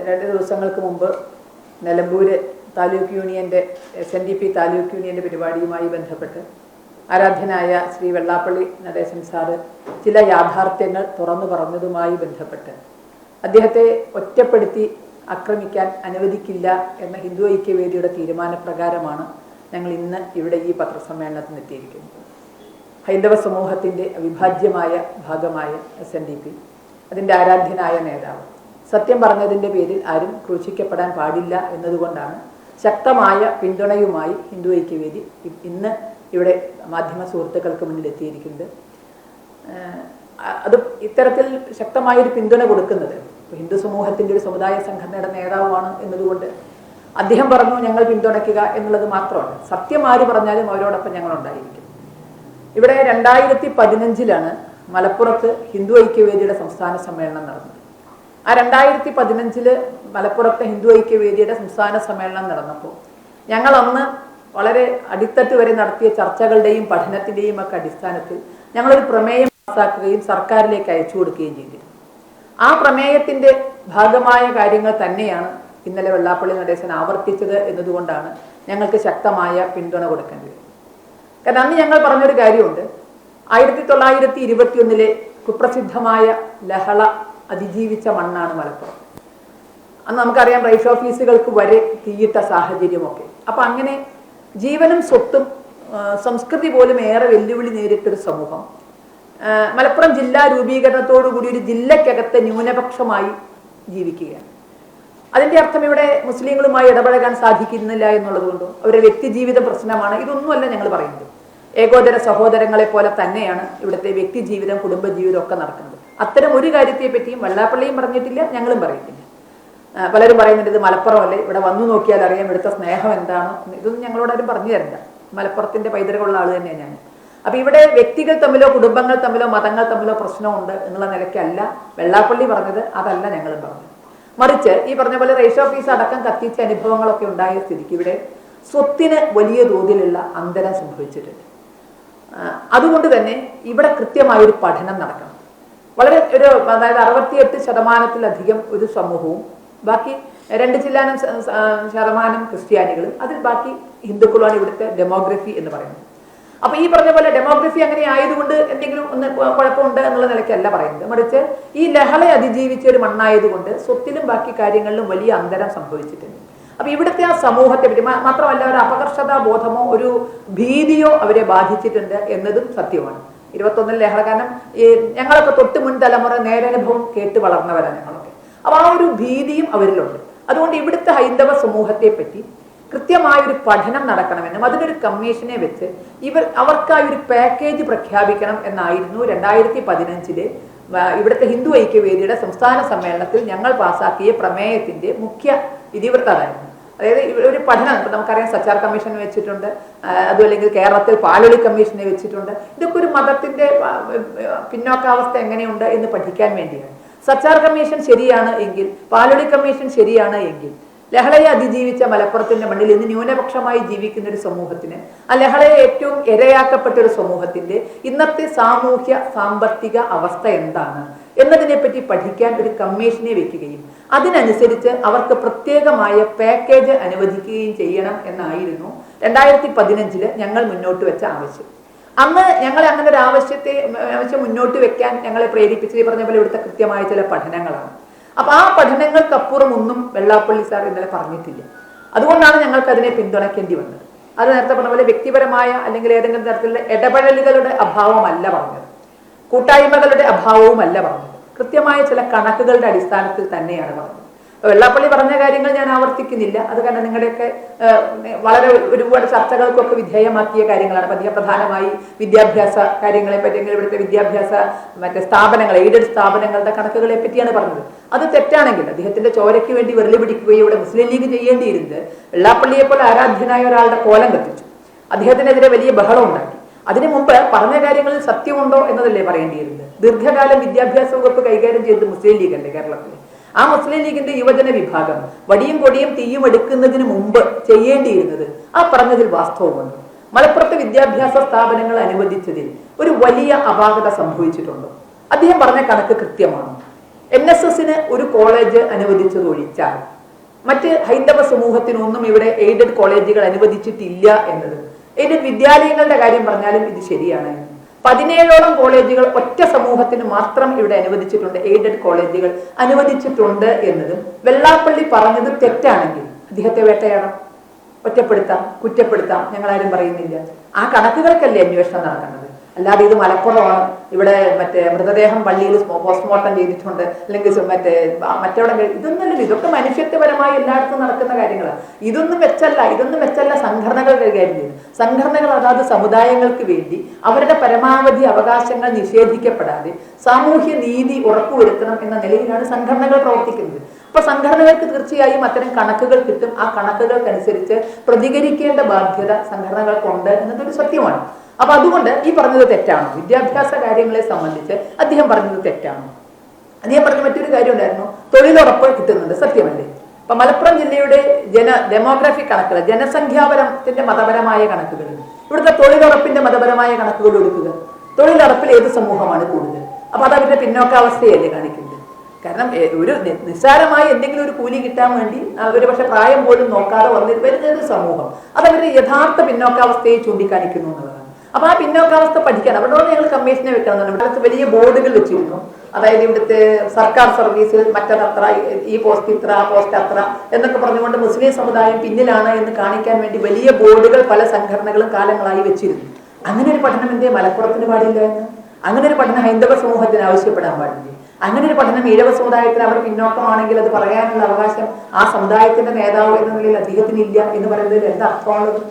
2 ദിവസങ്ങൾക്ക് മുമ്പ് നിലമ്പൂര് താലൂക്ക് യൂണിയൻ്റെ SNDP താലൂക്ക് യൂണിയൻ്റെ പരിപാടിയുമായി ബന്ധപ്പെട്ട് ആരാധ്യനായ ശ്രീ വെള്ളാപ്പള്ളി നടേശൻ സാറ് ചില യാഥാർത്ഥ്യങ്ങൾ തുറന്നു പറഞ്ഞതുമായി ബന്ധപ്പെട്ട് അദ്ദേഹത്തെ ഒറ്റപ്പെടുത്തി ആക്രമിക്കാൻ അനുവദിക്കില്ല എന്ന ഹിന്ദു ഐക്യവേദിയുടെ തീരുമാനപ്രകാരമാണ് ഞങ്ങൾ ഇന്ന് ഇവിടെ ഈ പത്രസമ്മേളനത്തിന് എത്തിയിരിക്കുന്നത്. ഹൈന്ദവ സമൂഹത്തിൻ്റെ അവിഭാജ്യമായ ഭാഗമായ SNDP, അതിൻ്റെ ആരാധ്യനായ നേതാവ് സത്യം പറഞ്ഞതിൻ്റെ പേരിൽ ആരും ക്രൂശിക്കപ്പെടാൻ പാടില്ല എന്നതുകൊണ്ടാണ് ശക്തമായ പിന്തുണയുമായി ഹിന്ദു ഐക്യവേദി ഇന്ന് ഇവിടെ മാധ്യമ സുഹൃത്തുക്കൾക്ക് മുന്നിൽ എത്തിയിരിക്കുന്നത്. അത് ഇത്തരത്തിൽ ശക്തമായൊരു പിന്തുണ കൊടുക്കുന്നത് ഹിന്ദു സമൂഹത്തിൻ്റെ ഒരു സമുദായ സംഘടനയുടെ നേതാവാണ് എന്നതുകൊണ്ട് അദ്ദേഹം പറഞ്ഞു ഞങ്ങൾ പിന്തുണയ്ക്കുക എന്നുള്ളത് മാത്രമാണ്. സത്യം ആര് പറഞ്ഞാലും അവരോടൊപ്പം ഞങ്ങൾ ഉണ്ടായിരിക്കും. ഇവിടെ 2015 മലപ്പുറത്ത് ഹിന്ദു ഐക്യവേദിയുടെ സംസ്ഥാന സമ്മേളനം നടന്നത്. ആ 2015 മലപ്പുറത്തെ ഹിന്ദു ഐക്യവേദിയുടെ സംസ്ഥാന സമ്മേളനം നടന്നപ്പോൾ ഞങ്ങൾ അന്ന് വളരെ അടിത്തട്ട് വരെ നടത്തിയ ചർച്ചകളുടെയും പഠനത്തിൻ്റെയും ഒക്കെ അടിസ്ഥാനത്തിൽ ഞങ്ങളൊരു പ്രമേയം പാസാക്കുകയും സർക്കാരിലേക്ക് അയച്ചു കൊടുക്കുകയും ചെയ്തിരുന്നു. ആ പ്രമേയത്തിൻ്റെ ഭാഗമായ കാര്യങ്ങൾ തന്നെയാണ് ഇന്നലെ വെള്ളാപ്പള്ളി നടേശൻ ആവർത്തിച്ചത് എന്നതുകൊണ്ടാണ് ഞങ്ങൾക്ക് ശക്തമായ പിന്തുണ കൊടുക്കേണ്ടത്. കാരണം അന്ന് ഞങ്ങൾ പറഞ്ഞൊരു കാര്യമുണ്ട്. 1921 കുപ്രസിദ്ധമായ ലഹള അതിജീവിച്ച മണ്ണാണ് മലപ്പുറം. അന്ന് നമുക്കറിയാം റൈസ് ഓഫീസുകൾക്ക് വരെ തീയിട്ട സാഹചര്യമൊക്കെ. അപ്പം അങ്ങനെ ജീവനും സ്വത്തും സംസ്കൃതി പോലും ഏറെ വെല്ലുവിളി നേരിട്ടൊരു സമൂഹം മലപ്പുറം ജില്ലാ രൂപീകരണത്തോടുകൂടി ഒരു ജില്ലയ്ക്കകത്ത് ന്യൂനപക്ഷമായി ജീവിക്കുകയാണ്. അതിൻ്റെ അർത്ഥം ഇവിടെ മുസ്ലിങ്ങളുമായി ഇടപഴകാൻ സാധിക്കുന്നില്ല എന്നുള്ളത് കൊണ്ടും അവരുടെ വ്യക്തിജീവിത പ്രശ്നമാണ്. ഇതൊന്നുമല്ല ഞങ്ങൾ പറയുന്നത്. ഏകോദര സഹോദരങ്ങളെ പോലെ തന്നെയാണ് ഇവിടുത്തെ വ്യക്തിജീവിതം, കുടുംബജീവിതം ഒക്കെ നടക്കുന്നത്. അത്തരം ഒരു കാര്യത്തെ പറ്റിയും വെള്ളാപ്പള്ളിയും പറഞ്ഞിട്ടില്ല, ഞങ്ങളും പറയുന്നില്ല. പലരും പറയുന്നുണ്ട് ഇത് മലപ്പുറമല്ലേ, ഇവിടെ വന്നു നോക്കിയാൽ അറിയാം ഇവിടുത്തെ സ്നേഹം എന്താണ്. ഇതൊന്നും ഞങ്ങളോടാരും പറഞ്ഞു തരണ്ട. മലപ്പുറത്തിൻ്റെ പൈതൃകമുള്ള ആൾ തന്നെയാണ് ഞാൻ. അപ്പം ഇവിടെ വ്യക്തികൾ തമ്മിലോ കുടുംബങ്ങൾ തമ്മിലോ മതങ്ങൾ തമ്മിലോ പ്രശ്നമുണ്ട് എന്നുള്ള നിലയ്ക്കല്ല വെള്ളാപ്പള്ളി പറഞ്ഞത്, അതല്ല ഞങ്ങളും പറഞ്ഞത്. മറിച്ച് ഈ പറഞ്ഞ പോലെ റൈസ് ഓഫീസ് അടക്കം കത്തിച്ച അനുഭവങ്ങളൊക്കെ ഉണ്ടായ സ്ഥിതിക്ക് ഇവിടെ സ്വത്തിന് വലിയ തോതിലുള്ള അന്തരം സംഭവിച്ചിട്ടുണ്ട്. അതുകൊണ്ട് തന്നെ ഇവിടെ കൃത്യമായൊരു പഠനം നടക്കണം. വളരെ അതായത് 68% ഒരു സമൂഹവും ബാക്കി 2% ക്രിസ്ത്യാനികളും അതിൽ ബാക്കി ഹിന്ദുക്കളുമാണ് ഇവിടുത്തെ ഡെമോഗ്രഫി എന്ന് പറയുന്നത്. അപ്പൊ ഈ പറഞ്ഞ പോലെ ഡെമോഗ്രഫി അങ്ങനെ ആയതുകൊണ്ട് എന്തെങ്കിലും ഒന്ന് കുഴപ്പമുണ്ട് എന്നുള്ള നിലയ്ക്കല്ല പറയുന്നത്. മറിച്ച് ഈ ലഹളയെ അതിജീവിച്ച ഒരു മണ്ണായതുകൊണ്ട് സ്വത്തിലും ബാക്കി കാര്യങ്ങളിലും വലിയ അന്തരം സംഭവിച്ചിട്ടുണ്ട്. അപ്പൊ ഇവിടുത്തെ ആ സമൂഹത്തെ പറ്റി മാത്രമല്ല ഒരു അപകർഷതാ ബോധമോ ഒരു ഭീതിയോ അവരെ ബാധിച്ചിട്ടുണ്ട് എന്നതും സത്യമാണ്. 21 ലഹള കാരണം ഈ ഞങ്ങളൊക്കെ തൊട്ട് മുൻ തലമുറ നേരനുഭവം കേട്ട് വളർന്നവരാണ് ഞങ്ങളൊക്കെ. അപ്പൊ ആ ഒരു ഭീതിയും അവരിലുണ്ട്. അതുകൊണ്ട് ഇവിടുത്തെ ഹൈന്ദവ സമൂഹത്തെ പറ്റി കൃത്യമായൊരു പഠനം നടക്കണമെന്നും അതിനൊരു കമ്മീഷനെ വെച്ച് അവർക്കായി ഒരു പാക്കേജ് പ്രഖ്യാപിക്കണം എന്നായിരുന്നു 2015 ഇവിടുത്തെ ഹിന്ദു ഐക്യവേദിയുടെ സംസ്ഥാന സമ്മേളനത്തിൽ ഞങ്ങൾ പാസാക്കിയ പ്രമേയത്തിന്റെ മുഖ്യ ഇതിവൃത്തമായിരുന്നു. അതായത് ഒരു പഠനം, ഇപ്പം നമുക്കറിയാം സച്ചാർ കമ്മീഷൻ വെച്ചിട്ടുണ്ട്, അതുമല്ലെങ്കിൽ കേരളത്തിൽ പാലൊളി കമ്മീഷനെ വെച്ചിട്ടുണ്ട്. ഇതൊക്കെ ഒരു മതത്തിന്റെ പിന്നോക്കാവസ്ഥ എങ്ങനെയുണ്ട് എന്ന് പഠിക്കാൻ വേണ്ടിയാണ്. സച്ചാർ കമ്മീഷൻ ശരിയാണ് എങ്കിൽ, പാലൊളി കമ്മീഷൻ ശരിയാണ് എങ്കിൽ, ലഹളയെ അതിജീവിച്ച മലപ്പുറത്തിന്റെ മണ്ണിൽ ഇന്ന് ന്യൂനപക്ഷമായി ജീവിക്കുന്ന ഒരു സമൂഹത്തിന്, ആ ലഹളയെ ഏറ്റവും ഇരയാക്കപ്പെട്ട ഒരു സമൂഹത്തിന്റെ ഇന്നത്തെ സാമൂഹ്യ സാമ്പത്തിക അവസ്ഥ എന്താണ് എന്നതിനെപ്പറ്റി പഠിക്കാൻ ഒരു കമ്മീഷനെ വെക്കുകയും അതിനനുസരിച്ച് അവർക്ക് പ്രത്യേകമായ പാക്കേജ് അനുവദിക്കുകയും ചെയ്യണം എന്നായിരുന്നു 2015 ഞങ്ങൾ മുന്നോട്ട് വെച്ച ആവശ്യം. അന്ന് ഞങ്ങൾ അങ്ങനെ ഒരു ആവശ്യം മുന്നോട്ട് വെക്കാൻ ഞങ്ങളെ പ്രേരിപ്പിച്ചത് ഈ പറഞ്ഞ പോലെ ഇവിടുത്തെ കൃത്യമായ ചില പഠനങ്ങളാണ്. അപ്പൊ ആ പഠനങ്ങൾക്കപ്പുറം ഒന്നും വെള്ളാപ്പള്ളി സാർ ഇന്നലെ പറഞ്ഞിട്ടില്ല. അതുകൊണ്ടാണ് ഞങ്ങൾക്ക് അതിനെ പിന്തുണയ്ക്കേണ്ടി വന്നത്. അത് നേരത്തെ പറഞ്ഞ പോലെ വ്യക്തിപരമായ അല്ലെങ്കിൽ ഏതെങ്കിലും തരത്തിലുള്ള ഇടപെടലുകളുടെ അഭാവമല്ല പറഞ്ഞത്, കൂട്ടായ്മകളുടെ അഭാവവുമല്ല പറഞ്ഞത്. കൃത്യമായ ചില കണക്കുകളുടെ അടിസ്ഥാനത്തിൽ തന്നെയാണ് പറഞ്ഞത്. വെള്ളാപ്പള്ളി പറഞ്ഞ കാര്യങ്ങൾ ഞാൻ ആവർത്തിക്കുന്നില്ല. അത് കാരണം നിങ്ങളുടെയൊക്കെ വളരെ ഒരുപാട് ചർച്ചകൾക്കൊക്കെ വിധേയമാക്കിയ കാര്യങ്ങളാണ്. അദ്ദേഹം പ്രധാനമായി വിദ്യാഭ്യാസ കാര്യങ്ങളെ പറ്റി, ഇവിടുത്തെ വിദ്യാഭ്യാസ സ്ഥാപനങ്ങൾ, എയ്ഡഡ് സ്ഥാപനങ്ങളുടെ കണക്കുകളെ പറ്റിയാണ് പറഞ്ഞത്. അത് തെറ്റാണെങ്കിൽ അദ്ദേഹത്തിന്റെ ചോരയ്ക്ക് വേണ്ടി വെറുതെ പിടിക്കുകയും ഇവിടെ മുസ്ലിം ലീഗ് ചെയ്യേണ്ടിയിരുന്നത് വെള്ളാപ്പള്ളിയെ പോലെ ആരാധ്യനായ ഒരാളുടെ കോലം കത്തിച്ചു, അദ്ദേഹത്തിനെതിരെ വലിയ ബഹളം ഉണ്ടാക്കി. അതിനു മുമ്പ് പറഞ്ഞ കാര്യങ്ങളിൽ സത്യമുണ്ടോ എന്നതല്ലേ പറയേണ്ടിയിരുന്നത്. ദീർഘകാലം വിദ്യാഭ്യാസ വകുപ്പ് കൈകാര്യം ചെയ്തത് മുസ്ലിം ലീഗല്ലേ കേരളത്തിൽ. ആ മുസ്ലിം ലീഗിന്റെ യുവജന വിഭാഗം വടിയും കൊടിയും തീയും എടുക്കുന്നതിന് മുമ്പ് ചെയ്യേണ്ടിയിരുന്നത് ആ പറഞ്ഞതിൽ വാസ്തവമുണ്ട്. മലപ്പുറത്തെ വിദ്യാഭ്യാസ സ്ഥാപനങ്ങൾ അനുവദിച്ചതിൽ ഒരു വലിയ അപാകത സംഭവിച്ചിട്ടുണ്ട്. അദ്ദേഹം പറഞ്ഞ കണക്ക് കൃത്യമാണ്. NSSന് ഒരു കോളേജ് അനുവദിച്ചതൊഴിച്ചാൽ മറ്റ് ഹൈന്ദവ സമൂഹത്തിനൊന്നും ഇവിടെ എയ്ഡഡ് കോളേജുകൾ അനുവദിച്ചിട്ടില്ല എന്നത്. എയ്ഡഡ് വിദ്യാലയങ്ങളുടെ കാര്യം പറഞ്ഞാലും ഇത് ശരിയാണ്. 17ഓളം കോളേജുകൾ ഒറ്റ സമൂഹത്തിന് മാത്രം ഇവിടെ അനുവദിച്ചിട്ടുണ്ട്, എയ്ഡഡ് കോളേജുകൾ അനുവദിച്ചിട്ടുണ്ട് എന്നതും വെള്ളാപ്പള്ളി പറഞ്ഞത് തെറ്റാണെങ്കിൽ അദ്ദേഹത്തെ വേട്ടയാടാം, ഒറ്റപ്പെടുത്താം, കുറ്റപ്പെടുത്താം, ഞങ്ങളാരും പറയുന്നില്ല. ആ കണക്കുകൾക്കല്ലേ അന്വേഷണം നടക്കേണ്ടത്. അല്ലാതെ ഇത് മലപ്പുറമാണ്, ഇവിടെ മറ്റേ മൃതദേഹം പള്ളിയിൽ പോസ്റ്റ്മോർട്ടം ചെയ്തിട്ടുണ്ട്, അല്ലെങ്കിൽ മറ്റവിടെ ഇതൊന്നല്ല. ഇതൊക്കെ മനുഷ്യത്വപരമായി എല്ലായിടത്തും നടക്കുന്ന കാര്യങ്ങളാണ്. ഇതൊന്നും വെച്ചല്ല സംഘടനകൾ കൈകാര്യം ചെയ്യുന്നത്. സംഘടനകൾ അതാത് സമുദായങ്ങൾക്ക് വേണ്ടി അവരുടെ പരമാവധി അവകാശങ്ങൾ നിഷേധിക്കപ്പെടാതെ സാമൂഹ്യ നീതി ഉറപ്പുവരുത്തണം എന്ന നിലയിലാണ് സംഘടനകൾ പ്രവർത്തിക്കുന്നത്. അപ്പൊ സംഘടനകൾക്ക് തീർച്ചയായും അത്തരം കണക്കുകൾ കിട്ടും. ആ കണക്കുകൾക്കനുസരിച്ച് പ്രതികരിക്കേണ്ട ബാധ്യത സംഘടനകൾക്കുണ്ട് എന്നതൊരു സത്യമാണ്. അപ്പൊ അതുകൊണ്ട് ഈ പറഞ്ഞത് തെറ്റാണോ? വിദ്യാഭ്യാസ കാര്യങ്ങളെ സംബന്ധിച്ച് അദ്ദേഹം പറഞ്ഞത് തെറ്റാണോ? അദ്ദേഹം പറഞ്ഞ മറ്റൊരു കാര്യം ഉണ്ടായിരുന്നു, തൊഴിലുറപ്പ് കിട്ടുന്നുണ്ട്, സത്യമല്ലേ? അപ്പൊ മലപ്പുറം ജില്ലയുടെ ഡെമോഗ്രാഫിക് കണക്കുകൾ, ജനസംഖ്യാപരത്തിന്റെ മതപരമായ കണക്കുകൾ, ഇവിടുത്തെ തൊഴിലുറപ്പിന്റെ മതപരമായ കണക്കുകൾ എടുക്കുക. തൊഴിലുറപ്പിൽ ഏത് സമൂഹമാണ് കൂടുതൽ? അപ്പൊ അത് അവരുടെ പിന്നോക്കാവസ്ഥയല്ലേ കാണിക്കുന്നത്? കാരണം ഒരു നിസ്സാരമായി എന്തെങ്കിലും ഒരു കൂലി കിട്ടാൻ വേണ്ടി ഒരു പക്ഷെ പ്രായം പോലും നോക്കാതെ വരുന്ന ഒരു സമൂഹം, അത് അവരുടെ യഥാർത്ഥ പിന്നോക്കാവസ്ഥയെ ചൂണ്ടിക്കാണിക്കുന്നു എന്നുള്ളതാണ്. അപ്പൊ ആ പിന്നോക്കാവസ്ഥ പഠിക്കാൻ അവിടെ ഞങ്ങൾ കമ്മീഷനെ വെക്കണം. ഇവിടുത്തെ വലിയ ബോർഡുകൾ വെച്ചിരുന്നു. അതായത് ഇവിടുത്തെ സർക്കാർ സർവീസിൽ മറ്റതത്ര, ഈ പോസ്റ്റ് ഇത്ര, ആ പോസ്റ്റ് അത്ര എന്നൊക്കെ പറഞ്ഞുകൊണ്ട് മുസ്ലിം സമുദായം പിന്നിലാണ് എന്ന് കാണിക്കാൻ വേണ്ടി വലിയ ബോർഡുകൾ പല സംഘടനകളും കാലങ്ങളായി വെച്ചിരുന്നു. അങ്ങനെ ഒരു പഠനം എന്തേ മലപ്പുറത്തിന് പാടില്ല എന്ന്? അങ്ങനെ ഒരു പഠനം ഹൈന്ദവ സമൂഹത്തിന് ആവശ്യപ്പെടാൻ പാടില്ലേ? അങ്ങനെ ഒരു പഠനം ഈഴവ സമുദായത്തിൽ അവർ പിന്നോക്കമാണെങ്കിൽ അത് പറയാനുള്ള അവകാശം ആ സമുദായത്തിന്റെ നേതാവ് എന്ന നിലയിൽ അദ്ദേഹത്തിനില്ല എന്ന് പറയുന്നതിൽ എന്താ അർത്ഥമാണുള്ളത്?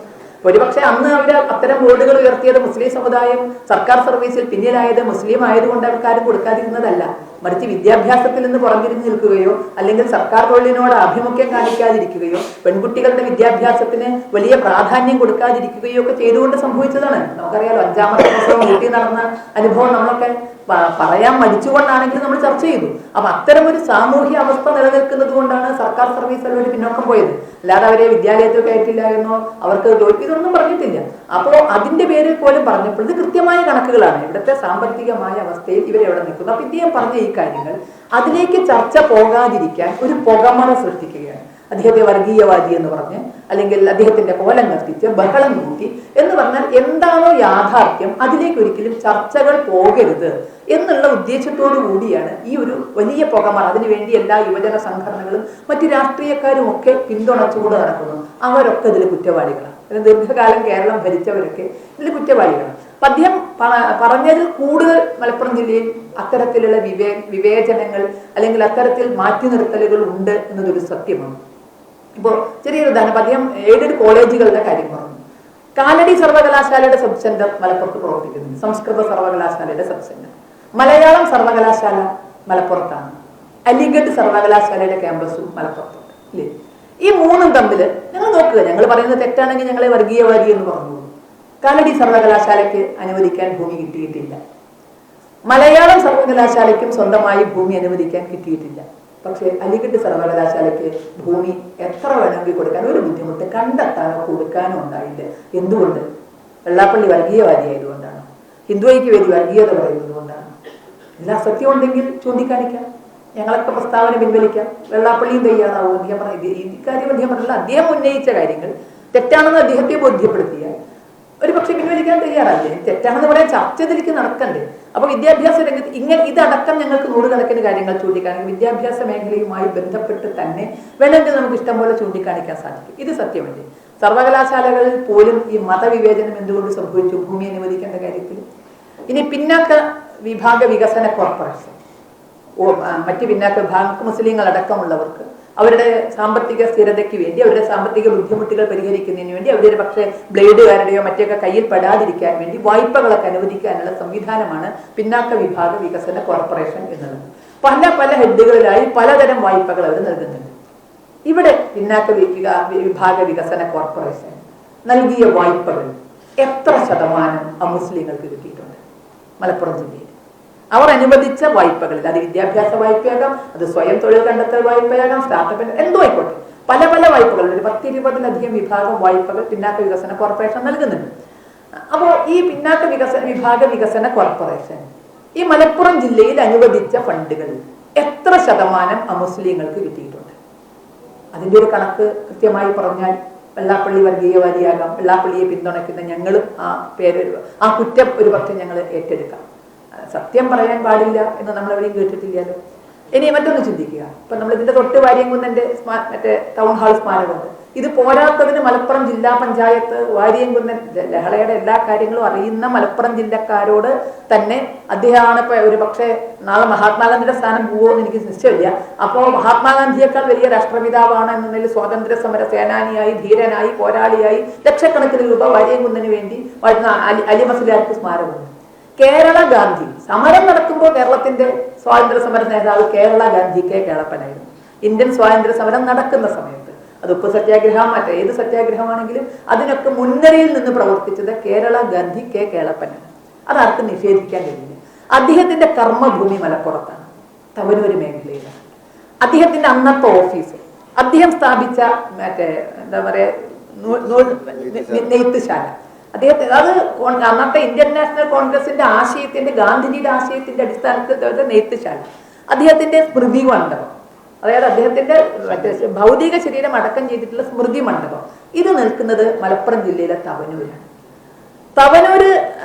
ഒരുപക്ഷെ അന്ന് അവർ അത്തരം ബോർഡുകൾ ഉയർത്തിയത് മുസ്ലിം സമുദായം സർക്കാർ സർവീസിൽ പിന്നിലായത് മുസ്ലിം ആയതുകൊണ്ട് അവർക്കാരും കൊടുക്കാതിരുന്നതല്ല, മറിച്ച് വിദ്യാഭ്യാസത്തിൽ നിന്ന് പുറംതിരിഞ്ഞു നിൽക്കുകയോ അല്ലെങ്കിൽ സർക്കാർ തൊഴിലിനോട് ആഭിമുഖ്യം കാണിക്കാതിരിക്കുകയോ പെൺകുട്ടികളുടെ വിദ്യാഭ്യാസത്തിന് വലിയ പ്രാധാന്യം കൊടുക്കാതിരിക്കുകയോ ഒക്കെ ചെയ്തുകൊണ്ട് സംഭവിച്ചതാണ്. നമുക്കറിയാലോ, 5ാമത്തെ ദിവസം വീട്ടിൽ നടന്ന അനുഭവം നമ്മളൊക്കെ പറയാൻ മടിച്ചുകൊണ്ടാണെങ്കിൽ നമ്മൾ ചർച്ച ചെയ്തു. അപ്പൊ അത്തരം ഒരു സാമൂഹ്യ അവസ്ഥ നിലനിൽക്കുന്നത് കൊണ്ടാണ് സർക്കാർ സർവീസ് അവർ പിന്നോക്കം പോയത്. അല്ലാതെ അവരെ വിദ്യാലയത്തിൽ കയറ്റില്ല എന്നോ അവർക്ക് ഇതൊന്നും പറഞ്ഞിട്ടില്ല. അപ്പോ അതിന്റെ പേരിൽ പോലും പറഞ്ഞപ്പോൾ ഇത് കൃത്യമായ കണക്കുകളാണ്. ഇവിടുത്തെ സാമ്പത്തികമായ അവസ്ഥയിൽ ഇവരെവിടെ നിൽക്കുന്നു. അപ്പൊ ഇദ്ദേഹം പറഞ്ഞ ഈ കാര്യങ്ങൾ അതിലേക്ക് ചർച്ച പോകാതിരിക്കാൻ ഒരു പുകമറ സൃഷ്ടിക്കുകയാണ്. അദ്ദേഹത്തെ വർഗീയവാദി എന്ന് പറഞ്ഞ്, അല്ലെങ്കിൽ അദ്ദേഹത്തിന്റെ കോലം കത്തിച്ച് ബഹളം കൂട്ടി എന്ന് പറഞ്ഞാൽ എന്താണോ യാഥാർത്ഥ്യം അതിലേക്ക് ഒരിക്കലും ചർച്ചകൾ പോകരുത് എന്നുള്ള ഉദ്ദേശത്തോടു കൂടിയാണ് ഈ ഒരു വലിയ പുകമറ. അതിനുവേണ്ടി എല്ലാ യുവജന സംഘടനകളും മറ്റു രാഷ്ട്രീയക്കാരും ഒക്കെ പിന്തുണച്ചുകൊണ്ട് നടക്കുന്നു. അവരൊക്കെ ഇതിൽ കുറ്റവാളികളാണ്. ദീർഘകാലം കേരളം ഭരിച്ചവരൊക്കെ ഇതിൽ കുറ്റവാളികളാണ്. അപ്പൊ അദ്ദേഹം പറഞ്ഞതിൽ കൂടുതൽ മലപ്പുറം ജില്ലയിൽ അത്തരത്തിലുള്ള വിവേചനങ്ങൾ അല്ലെങ്കിൽ അത്തരത്തിൽ മാറ്റി നിർത്തലുകൾ ഉണ്ട് എന്നതൊരു സത്യമാണ്. ഇപ്പോൾ ചെറിയൊരു ഉദാഹരണം, അദ്ദേഹം എയ്ഡഡ് കോളേജുകളുടെ കാര്യം പറഞ്ഞു. കാലടി സർവകലാശാലയുടെ സബ് സെന്റർ മലപ്പുറത്ത് പ്രവർത്തിക്കുന്നുണ്ട്, സംസ്കൃത സർവകലാശാലയുടെ സബ് സെന്റർ. മലയാളം സർവകലാശാല മലപ്പുറത്താണ്, അലിഗഡ് സർവകലാശാലയുടെ ക്യാമ്പസും മലപ്പുറത്തുണ്ട്, ഇല്ലേ? ഈ മൂന്നും തമ്മിൽ ഞങ്ങൾ നോക്കുക. ഞങ്ങൾ പറയുന്നത് തെറ്റാണെങ്കിൽ ഞങ്ങളെ വർഗീയവാദി എന്ന് പറഞ്ഞു. കാലടി സർവകലാശാലയ്ക്ക് അനുവദിക്കാൻ ഭൂമി കിട്ടിയിട്ടില്ല, മലയാളം സർവകലാശാലയ്ക്കും സ്വന്തമായി ഭൂമി അനുവദിക്കാൻ കിട്ടിയിട്ടില്ല. പക്ഷേ അലിഗഡ് സർവകലാശാലയ്ക്ക് ഭൂമി എത്ര വേണമെങ്കിൽ കൊടുക്കാൻ ഒരു ബുദ്ധിമുട്ട് കണ്ടെത്താനോ കൊടുക്കാനോ ഉണ്ടായില്ല. എന്തുകൊണ്ട്? വെള്ളാപ്പള്ളി വർഗീയവാദി ആയതുകൊണ്ടാണ്, ഹിന്ദു ഐക്യവേദി വർഗീയത പറയുന്നത് കൊണ്ടാണ്. എല്ലാ സത്യം ഉണ്ടെങ്കിൽ ചൂണ്ടിക്കാണിക്കാം, ഞങ്ങളൊക്കെ പ്രസ്താവന പിൻവലിക്കാം. വെള്ളാപ്പള്ളിയും തയ്യാറാവും. അദ്ദേഹം പറഞ്ഞ ഇക്കാര്യം അദ്ദേഹം പറഞ്ഞില്ല. അദ്ദേഹം ഉന്നയിച്ച കാര്യങ്ങൾ തെറ്റാണെന്ന് അദ്ദേഹത്തെ ബോധ്യപ്പെടുത്തിയാൽ ഒരു പക്ഷെ പിൻവലിക്കാൻ തയ്യാറാവില്ലേ? തെറ്റാണെന്ന് പറയാൻ ചർച്ച ഇതിലേക്ക് നടക്കണ്ടേ? അപ്പൊ വിദ്യാഭ്യാസ രംഗത്ത് ഇതടക്കം ഞങ്ങൾക്ക് നൂറുകണക്കിന് കാര്യങ്ങൾ ചൂണ്ടിക്കാണിക്കും. വിദ്യാഭ്യാസ മേഖലയുമായി ബന്ധപ്പെട്ട് തന്നെ വേണമെങ്കിൽ നമുക്ക് ഇഷ്ടം പോലെ ചൂണ്ടിക്കാണിക്കാൻ സാധിക്കും. ഇത് സത്യമല്ലേ? സർവകലാശാലകളിൽ പോലും ഈ മതവിവേചനം എന്തുകൊണ്ട് സംഭവിച്ചു ഭൂമി അനുവദിക്കേണ്ട കാര്യത്തിൽ? ഇനി പിന്നാക്ക വിഭാഗ വികസന കോർപ്പറേഷൻ, മറ്റ് പിന്നാക്ക വിഭാഗം മുസ്ലിങ്ങൾ അടക്കമുള്ളവർക്ക് അവരുടെ സാമ്പത്തിക സ്ഥിരതയ്ക്ക് വേണ്ടി, അവരുടെ സാമ്പത്തിക ബുദ്ധിമുട്ടുകൾ പരിഹരിക്കുന്നതിന് വേണ്ടി, അവരുടെ പക്ഷേ ബ്ലേഡുകാരുടെയോ മറ്റൊക്കെ കയ്യിൽ പെടാതിരിക്കാൻ വേണ്ടി വായ്പകളൊക്കെ അനുവദിക്കാനുള്ള സംവിധാനമാണ് പിന്നാക്ക വിഭാഗ വികസന കോർപ്പറേഷൻ എന്നുള്ളത്. പല ഹെഡുകളിലായി പലതരം വായ്പകൾ അവർ നൽകുന്നുണ്ട്. ഇവിടെ പിന്നാക്ക വിഭാഗ വികസന കോർപ്പറേഷൻ നൽകിയ വായ്പകൾ എത്ര ശതമാനം മുസ്ലിങ്ങൾക്ക് കിട്ടിയിട്ടുണ്ട്? മലപ്പുറം ജില്ലയിൽ അവർ അനുവദിച്ച വായ്പകളിൽ, അത് വിദ്യാഭ്യാസ വായ്പയാകാം, അത് സ്വയം തൊഴിൽ കണ്ടെത്തൽ വായ്പയാകാം, സ്റ്റാർട്ടപ്പ്, എന്തോ ആയിക്കോട്ടെ, പല പല വായ്പകൾ, ഒരു 10-20 വിഭാഗം വായ്പകൾ പിന്നാക്ക വികസന കോർപ്പറേഷൻ നൽകുന്നുണ്ട്. അപ്പോൾ ഈ പിന്നാക്ക വിഭാഗ വികസന കോർപ്പറേഷൻ ഈ മലപ്പുറം ജില്ലയിൽ അനുവദിച്ച ഫണ്ടുകൾ എത്ര ശതമാനം അമുസ്ലിങ്ങൾക്ക് കിട്ടിയിട്ടുണ്ട്? അതിൻ്റെ ഒരു കണക്ക് കൃത്യമായി പറഞ്ഞാൽ വെള്ളാപ്പള്ളി വർഗീയവാദിയാകാം, വെള്ളാപ്പള്ളിയെ പിന്തുണയ്ക്കുന്ന ഞങ്ങളും ആ കുറ്റം ഒരു പക്ഷെ ഞങ്ങൾ ഏറ്റെടുക്കാം. സത്യം പറയാൻ പാടില്ല എന്ന് നമ്മളെവിടെയും കേട്ടിട്ടില്ലല്ലോ. ഇനി മറ്റൊന്ന് ചിന്തിക്കുക. ഇപ്പൊ നമ്മൾ ഇതിന്റെ തൊട്ട് വാര്യംകുന്നന്റെ മറ്റേ ടൗൺ ഹാൾ സ്മാരകമുണ്ട്. ഇത് പോരാത്തതിന് മലപ്പുറം ജില്ലാ പഞ്ചായത്ത് വാര്യംകുന്നൻ ലഹളയുടെ എല്ലാ കാര്യങ്ങളും അറിയുന്ന മലപ്പുറം ജില്ലക്കാരോട് തന്നെ അദ്ദേഹമാണ് ഇപ്പൊ ഒരു പക്ഷേ നാളെ മഹാത്മാഗാന്ധിയുടെ സ്ഥാനം പോവോ എന്ന് എനിക്ക് നിശ്ചയമില്ല. അപ്പോൾ മഹാത്മാഗാന്ധിയേക്കാൾ വലിയ രാഷ്ട്രപിതാവാണ് എന്നതിൽ സ്വാതന്ത്ര്യ സമര സേനാനിയായി, ധീരനായി, പോരാളിയായി ലക്ഷക്കണക്കിന് രൂപ വാര്യംകുന്നന് വേണ്ടി അലി മസ്ലിയാർക്ക് സ്മാരകമുണ്ട്. കേരള ഗാന്ധി സമരം നടക്കുമ്പോൾ കേരളത്തിന്റെ സ്വാതന്ത്ര്യ സമര നേതാവ് കേരള ഗാന്ധി കെ കേളപ്പനായിരുന്നു. ഇന്ത്യൻ സ്വാതന്ത്ര്യ സമരം നടക്കുന്ന സമയത്ത് അത് ഉപ്പ് സത്യാഗ്രഹം മറ്റേത് സത്യാഗ്രഹമാണെങ്കിലും അതിനൊക്കെ മുൻനിരയിൽ നിന്ന് പ്രവർത്തിച്ചത് കേരള ഗാന്ധി കെ കേളപ്പനാണ്. അതാർക്കും നിഷേധിക്കാൻ കഴിയില്ല. അദ്ദേഹത്തിന്റെ കർമ്മഭൂമി മലപ്പുറത്താണ്, തവനൂര് മേഖലയിലാണ്. അദ്ദേഹത്തിന്റെ അന്നത്തെ ഓഫീസ്, അദ്ദേഹം സ്ഥാപിച്ച മറ്റേ എന്താ പറയാ നെയ്ത്തുശാല, അദ്ദേഹത്തെ അത് അന്നത്തെ ഇന്ത്യൻ നാഷണൽ കോൺഗ്രസിന്റെ ആശയത്തിന്റെ, ഗാന്ധിജിയുടെ ആശയത്തിന്റെ അടിസ്ഥാനത്തിൽ നെയ്ത്തുശാല, അദ്ദേഹത്തിന്റെ സ്മൃതി മണ്ഡപം, അതായത് അദ്ദേഹത്തിന്റെ ഭൗതിക ശരീരം അടക്കം ചെയ്തിട്ടുള്ള സ്മൃതി മണ്ഡപം, ഇത് നിൽക്കുന്നത് മലപ്പുറം ജില്ലയിലെ തവനൂരാണ്. തവനൂര്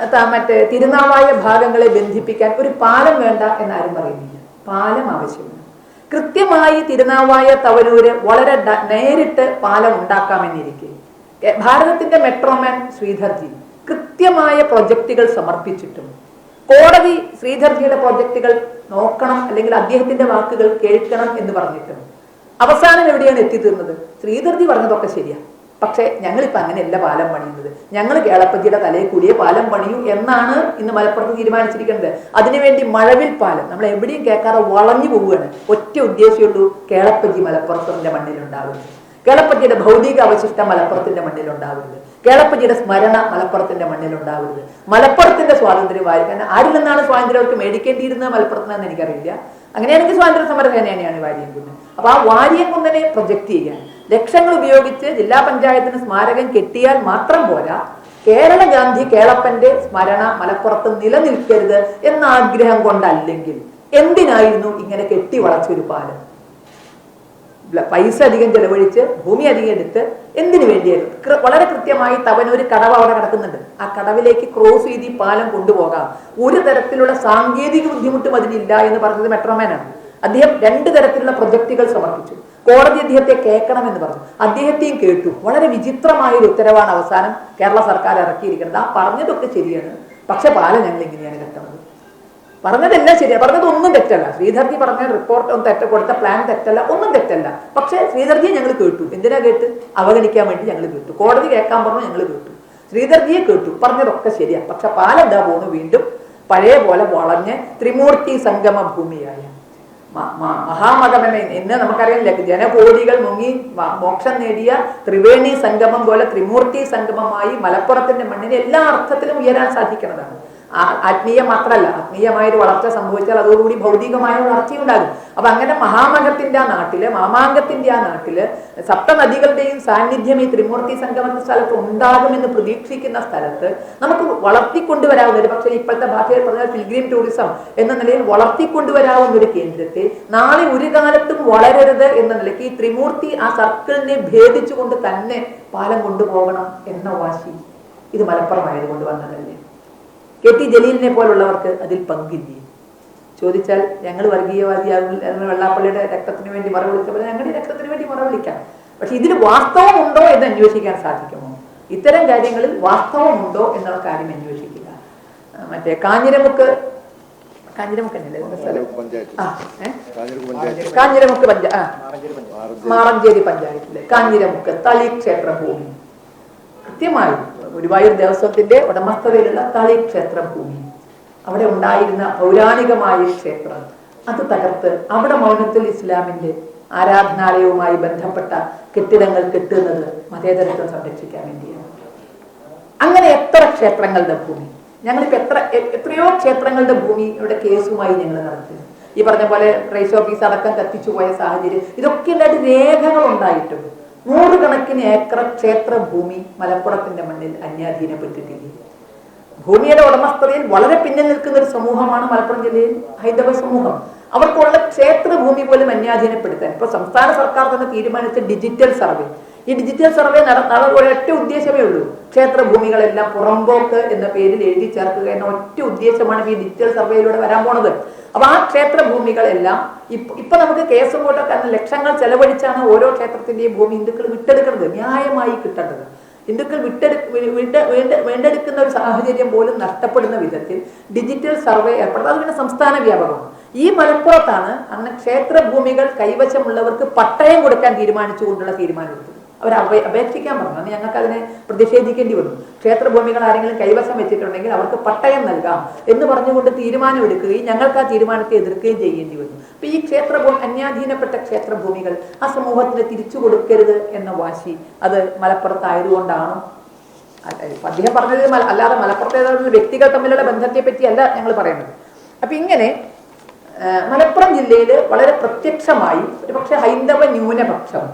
മറ്റേ തിരുനാവായ ഭാഗങ്ങളെ ബന്ധിപ്പിക്കാൻ ഒരു പാലം വേണ്ട എന്നാരും പറയുന്നില്ല. പാലം ആവശ്യമാണ്. കൃത്യമായി തിരുനാവായ തവനൂര് വളരെ നേരിട്ട് പാലം ഉണ്ടാക്കാമെന്നിരിക്കെ ഭാരതത്തിന്റെ മെട്രോമാൻ ശ്രീധർജി കൃത്യമായ പ്രൊജക്ടുകൾ സമർപ്പിച്ചിട്ടും കോടതി ശ്രീധർജിയുടെ പ്രൊജക്ടുകൾ നോക്കണം അല്ലെങ്കിൽ അദ്ദേഹത്തിന്റെ വാക്കുകൾ കേൾക്കണം എന്ന് പറഞ്ഞിട്ടും അവസാനം എവിടെയാണ് എത്തിത്തീർന്നത്? ശ്രീധർജി പറഞ്ഞതൊക്കെ ശരിയാ, പക്ഷെ ഞങ്ങളിപ്പോ അങ്ങനെയല്ല പാലം പണിയുന്നത്, ഞങ്ങൾ കേളപ്പജിയുടെ തലയിൽ കൂടിയേ പാലം പണിയൂ എന്നാണ് ഇന്ന് മലപ്പുറത്ത് തീരുമാനിച്ചിരിക്കുന്നത്. അതിനുവേണ്ടി മഴവിൽ പാലം നമ്മൾ എവിടെയും കേൾക്കാതെ വളഞ്ഞു പോവുകയാണ്. ഒറ്റ ഉദ്ദേശമുള്ളൂ, കേളപ്പജി മലപ്പുറത്തിന്റെ മണ്ണിലുണ്ടാവുന്നത്, കേളപ്പജിയുടെ ഭൗതിക അവശിഷ്ടം മലപ്പുറത്തിന്റെ മണ്ണിലുണ്ടാവരുത്, കേളപ്പജിയുടെ സ്മരണ മലപ്പുറത്തിന്റെ മണ്ണിലുണ്ടാവരുത്. മലപ്പുറത്തിന്റെ സ്വാതന്ത്ര്യം വായിക്കാൻ ആരിൽ നിന്നാണ് സ്വാതന്ത്ര്യം അവർക്ക് മേടിക്കേണ്ടിയിരുന്നത് മലപ്പുറത്തുനിന്ന് എനിക്കറിയില്ല. അങ്ങനെയാണെങ്കിൽ സ്വാതന്ത്ര്യ സമര സേനയാണ് വാര്യംകുന്നൻ. അപ്പൊ ആ വാര്യംകുന്നനെ പ്രൊജക്ട് ചെയ്യാൻ ലക്ഷങ്ങൾ ഉപയോഗിച്ച് ജില്ലാ പഞ്ചായത്തിന് സ്മാരകം കെട്ടിയാൽ മാത്രം പോരാ, കേരള ഗാന്ധി കേളപ്പന്റെ സ്മരണ മലപ്പുറത്ത് നിലനിൽക്കരുത് എന്ന ആഗ്രഹം കൊണ്ടല്ലെങ്കിൽ എന്തിനായിരുന്നു ഇങ്ങനെ കെട്ടി വളച്ചൊരു പാലം? പൈസ അധികം ചെലവഴിച്ച് ഭൂമി അധികം എടുത്ത് എന്തിനു വേണ്ടിയായിരുന്നു? വളരെ കൃത്യമായി തവനൂര് കടവ് അവിടെ കിടക്കുന്നുണ്ട്. ആ കടവിലേക്ക് ക്രോസ് ചെയ്ത് ഈ പാലം കൊണ്ടുപോകാം, ഒരു തരത്തിലുള്ള സാങ്കേതിക ബുദ്ധിമുട്ടും അതിനില്ല എന്ന് പറഞ്ഞത് മെട്രോമാനാണ്. അദ്ദേഹം 2 തരത്തിലുള്ള പ്രൊജക്ടുകൾ സമർപ്പിച്ചു. കോടതി അദ്ദേഹത്തെ കേൾക്കണമെന്ന് പറഞ്ഞു, അദ്ദേഹത്തെയും കേട്ടു. വളരെ വിചിത്രമായ ഒരു ഉത്തരവാണ് അവസാനം കേരള സർക്കാർ ഇറക്കിയിരിക്കുന്നത്. ആ പറഞ്ഞതൊക്കെ ശരിയാണ്, പക്ഷെ പാലം ഞങ്ങൾ ഇങ്ങനെയാണ് കെട്ടണത്. പറഞ്ഞതെല്ലാം ശരിയാണ്, പറഞ്ഞതൊന്നും തെറ്റല്ല. ശ്രീധർജി പറഞ്ഞ റിപ്പോർട്ട് ഒന്നും കൊടുത്ത പ്ലാൻ തെറ്റല്ല, ഒന്നും തെറ്റല്ല. പക്ഷെ ശ്രീധർജിയെ ഞങ്ങൾ കേട്ടു. എന്തിനാ കേട്ട്? അവഗണിക്കാൻ വേണ്ടി ഞങ്ങൾ കേട്ടു. കോടതി കേൾക്കാൻ പറഞ്ഞു, ഞങ്ങൾ കേട്ടു. ശ്രീധർജിയെ കേട്ടു, പറഞ്ഞതൊക്കെ ശരിയാണ്. പക്ഷെ പാലം എന്താ പോകുന്നു? വീണ്ടും പഴയ പോലെ വളഞ്ഞ് ത്രിമൂർത്തി സംഗമ ഭൂമിയായ മഹാമകമനെ ഇന്ന് നമുക്കറിയാം, ജനകോടികൾ മുങ്ങി മോക്ഷം നേടിയ ത്രിവേണി സംഗമം പോലെ ത്രിമൂർത്തി സംഗമമായി മലപ്പുറത്തിന്റെ മണ്ണിന് എല്ലാ അർത്ഥത്തിലും ഉയരാൻ സാധിക്കുന്നതാണ്. ആത്മീയ മാത്രമല്ല, ആത്മീയമായൊരു വളർച്ച സംഭവിച്ചാൽ അതോടുകൂടി ഭൗതികമായ വളർച്ചയുണ്ടാകും. അപ്പൊ അങ്ങനെ മഹാമകത്തിന്റെ ആ നാട്ടില്, മാമാങ്കത്തിന്റെ ആ നാട്ടില് സപ്തനദികളുടെയും സാന്നിധ്യം ഈ ത്രിമൂർത്തി സംഗമ സ്ഥലത്ത് ഉണ്ടാകുമെന്ന് പ്രതീക്ഷിക്കുന്ന സ്ഥലത്ത് നമുക്ക് വളർത്തിക്കൊണ്ടുവരാവുന്ന ഒരു, പക്ഷേ ഇപ്പോഴത്തെ ഭാഷയിൽ പറഞ്ഞാൽ പിൽഗ്രീം ടൂറിസം എന്ന നിലയിൽ വളർത്തിക്കൊണ്ടുവരാവുന്ന ഒരു കേന്ദ്രത്തെ നാളെ ഒരു കാലത്തും വളരരുത് എന്ന നിലയ്ക്ക് ഈ ത്രിമൂർത്തി ആ സർക്കിളിനെ ഭേദിച്ചുകൊണ്ട് തന്നെ പാലം കൊണ്ടുപോകണം എന്ന വാശി ഇത് മലപ്പുറമായതുകൊണ്ട് വന്നതല്ലേ? കെ.ടി. ജലീലിനെ പോലുള്ളവർക്ക് അതിൽ പങ്കില്ലേ? ചോദിച്ചാൽ ഞങ്ങൾ വർഗീയവാദിയാകും, വെള്ളാപ്പള്ളിയുടെ രക്തത്തിന് വേണ്ടി മറവിളിച്ചപ്പോൾ ഞങ്ങളുടെ രക്തത്തിന് വേണ്ടി മറവിളിക്കാം. പക്ഷെ ഇതിൽ വാസ്തവമുണ്ടോ എന്ന് അന്വേഷിക്കാൻ സാധിക്കുമോ? ഇത്തരം കാര്യങ്ങളിൽ വാസ്തവമുണ്ടോ എന്നുള്ള കാര്യം അന്വേഷിക്കുക. മറ്റേ കാഞ്ഞിരമുക്ക് മാറഞ്ചേരി പഞ്ചായത്തിലെ കാഞ്ഞിരമുക്ക് തളി ക്ഷേത്ര ഭൂമി, കൃത്യമായി ഗുരുവായൂർ ദേവസ്വത്തിന്റെ ഉടമസ്ഥതയിലുള്ള തളി ക്ഷേത്ര ഭൂമി, അവിടെ ഉണ്ടായിരുന്ന പൗരാണികമായ ക്ഷേത്രം അത് തകർത്ത് അവിടെ മൗനത്തുൽ ഇസ്ലാമിന്റെ ആരാധനാലയവുമായി ബന്ധപ്പെട്ട കെട്ടിടങ്ങൾ കെട്ടുന്നത് മതേതരത്വം സംരക്ഷിക്കാൻ വേണ്ടിയാണ്. അങ്ങനെ എത്ര ക്ഷേത്രങ്ങളുടെ ഭൂമി, ഞങ്ങളിപ്പോ എത്രയോ ക്ഷേത്രങ്ങളുടെ ഭൂമിയുടെ കേസുമായി ഞങ്ങൾ നടത്തുന്നു. ഈ പറഞ്ഞ പോലെ റേസ് ഓഫീസ് അടക്കം കത്തിച്ചു പോയ സാഹചര്യം, ഇതൊക്കെ ഉണ്ടായിട്ട് രേഖകൾ ഉണ്ടായിട്ടുണ്ട്. 100 കണക്കിന് ഏക്കർ ക്ഷേത്ര ഭൂമി മലപ്പുറത്തിന്റെ മണ്ണിൽ അന്യാധീനപ്പെട്ടിട്ടില്ല. ഭൂമിയുടെ ഉടമസ്ഥതയിൽ വളരെ പിന്നിൽ നിൽക്കുന്ന ഒരു സമൂഹമാണ് മലപ്പുറം ജില്ലയിൽ ഹൈന്ദവ സമൂഹം. അവർക്കുള്ള ക്ഷേത്രഭൂമി പോലും അന്യാധീനപ്പെടുത്താൻ ഇപ്പൊ സംസ്ഥാന സർക്കാർ തന്നെ തീരുമാനിച്ച ഡിജിറ്റൽ സർവേ. ഈ ഡിജിറ്റൽ സർവേ ഒരൊറ്റ ഉദ്ദേശമേ ഉള്ളൂ, ക്ഷേത്രഭൂമികളെല്ലാം പുറമ്പോക്ക് എന്ന പേരിൽ എഴുതി ചേർക്കുക എന്ന ഒറ്റ ഉദ്ദേശമാണ് ഈ ഡിജിറ്റൽ സർവേയിലൂടെ വരാൻ പോണത്. അപ്പൊ ആ ക്ഷേത്രഭൂമികളെല്ലാം ഇപ്പൊ നമുക്ക് കേസ് പോലൊക്കെ ലക്ഷങ്ങൾ ചെലവഴിച്ചാണ് ഓരോ ക്ഷേത്രത്തിന്റെയും ഭൂമി ഹിന്ദുക്കൾ വിട്ടെടുക്കുന്നത്, ന്യായമായി കിട്ടേണ്ടത്. ഹിന്ദുക്കൾ വീണ്ടെടുക്കുന്ന ഒരു സാഹചര്യം പോലും നഷ്ടപ്പെടുന്ന വിധത്തിൽ ഡിജിറ്റൽ സർവേ ഏർപ്പെടുന്നത്. അത് പിന്നെ സംസ്ഥാന വ്യാപകമാണ്. ഈ മലപ്പുറത്താണ് അങ്ങനെ ക്ഷേത്രഭൂമികൾ കൈവശമുള്ളവർക്ക് പട്ടയം കൊടുക്കാൻ തീരുമാനിച്ചുകൊണ്ടുള്ള തീരുമാനമെടുത്തത്. അവർ അപേക്ഷിക്കാൻ പറഞ്ഞു. അന്ന് ഞങ്ങൾക്ക് അതിനെ പ്രതിഷേധിക്കേണ്ടി വന്നു. ക്ഷേത്രഭൂമികൾ ആരെങ്കിലും കൈവശം വെച്ചിട്ടുണ്ടെങ്കിൽ അവർക്ക് പട്ടയം നൽകാം എന്ന് പറഞ്ഞുകൊണ്ട് തീരുമാനമെടുക്കുകയും ഞങ്ങൾക്ക് ആ തീരുമാനത്തെ എതിർക്കുകയും ചെയ്യേണ്ടി വന്നു. അപ്പൊ ഈ അന്യാധീനപ്പെട്ട ക്ഷേത്രഭൂമികൾ ആ സമൂഹത്തിന് തിരിച്ചു കൊടുക്കരുത് എന്ന വാശി അത് മലപ്പുറത്തായതുകൊണ്ടാണ്. അദ്ദേഹം പറഞ്ഞത് അല്ലാതെ മലപ്പുറത്തെ വ്യക്തികൾ തമ്മിലുള്ള ബന്ധത്തെ പറ്റിയല്ല ഞങ്ങൾ പറയുന്നത്. അപ്പൊ ഇങ്ങനെ മലപ്പുറം ജില്ലയിൽ വളരെ പ്രത്യക്ഷമായി ഒരുപക്ഷെ ഹൈന്ദവ ന്യൂനപക്ഷം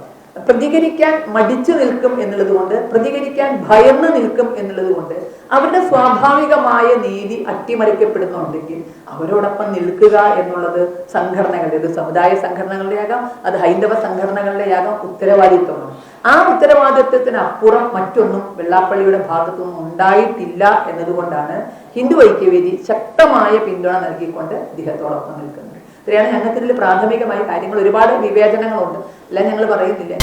പ്രതികരിക്കാൻ മടിച്ചു നിൽക്കും എന്നുള്ളത് കൊണ്ട്, പ്രതികരിക്കാൻ ഭയന്ന് നിൽക്കും എന്നുള്ളത് കൊണ്ട്, അവരുടെ സ്വാഭാവികമായ നീതി അട്ടിമറിക്കപ്പെടുന്നുണ്ടെങ്കിൽ അവരോടൊപ്പം നിൽക്കുക എന്നുള്ളത് സംഘടനകളുടെ, സമുദായ സംഘടനകളുടെ ആകാം, അത് ഹൈന്ദവ സംഘടനകളുടെ ആകാം ഉത്തരവാദിത്വമാണ്. ആ ഉത്തരവാദിത്വത്തിനപ്പുറം മറ്റൊന്നും വെള്ളാപ്പള്ളിയുടെ ഭാഗത്തുനിന്നും ഉണ്ടായിട്ടില്ല എന്നതുകൊണ്ടാണ് ഹിന്ദു ഐക്യവേദി ശക്തമായ പിന്തുണ നൽകിക്കൊണ്ട് ഇദ്ദേഹത്തോടൊപ്പം നിൽക്കുന്നത്. ഇത്രയാണ് ഞങ്ങൾക്ക് ഇതിൽ പ്രാഥമികമായ കാര്യങ്ങൾ. ഒരുപാട് വിവേചനങ്ങളുണ്ട്, എല്ലാം ഞങ്ങൾ പറയുന്നില്ല.